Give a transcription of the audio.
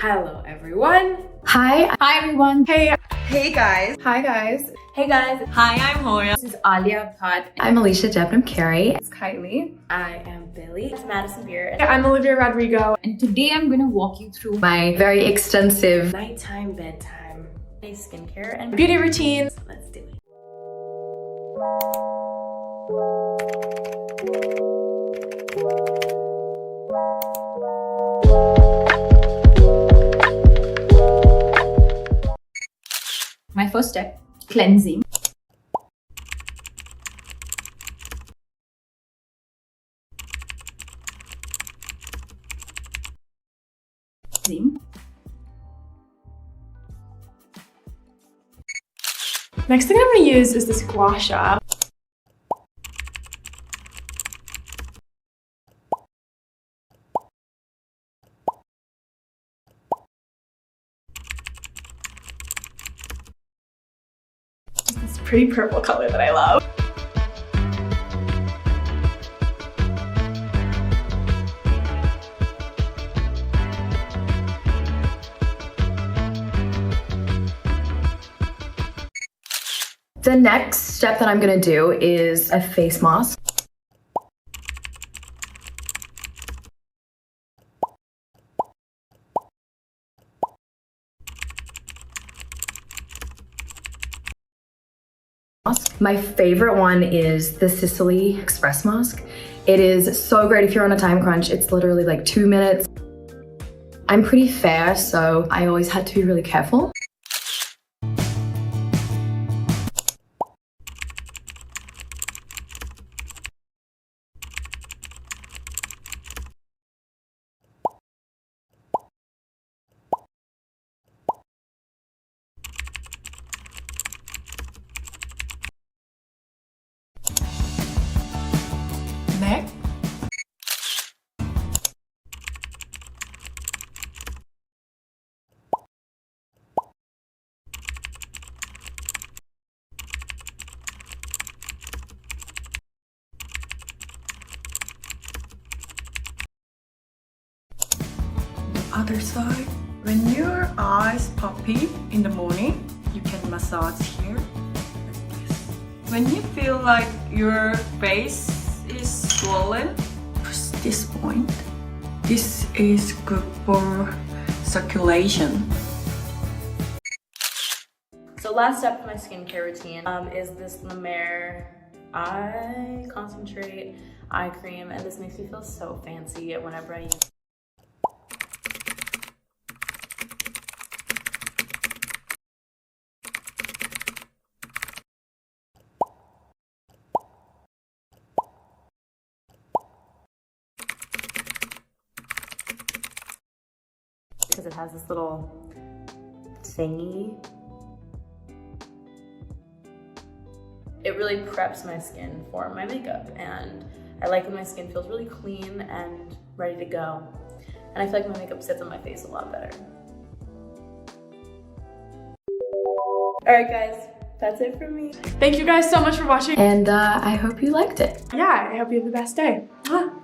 Hello everyone. Hi. Hi everyone. Hey. Hey guys. Hi guys. Hey guys. Hi, I'm Hoya. This is Alia Pot. I'm Alicia Debnam Carey. It's Kylie. I am Billy. It's Madison Beer. I'm Olivia Rodrigo. And today I'm gonna walk you through my very extensive nighttime, bedtime, skincare and beauty routines. Let's do it. my first step, cleansing. Next thing I'm going to use is this gua sha. This pretty purple color that I love. The next step that I'm gonna do is a face mask. My favorite one is the Sicily Express mask. It is so great if you're on a time crunch. It's literally like 2 minutes. I'm pretty fair, so I always had to be really careful. Neck. Other side. When your eyes puffy in the morning, you can massage here like this. When you feel like your face is swollen, push this point. This is good for circulation. So last step of my skincare routine is this La Mer Eye Concentrate Eye Cream, and this makes me feel so fancy whenever I use it. Because it has this little thingy. It really preps my skin for my makeup, and I like when my skin feels really clean and ready to go. And I feel like my makeup sits on my face a lot better. Alright guys, that's it from me. Thank you guys so much for watching. And I hope you liked it. Yeah, I hope you have the best day. Mwah.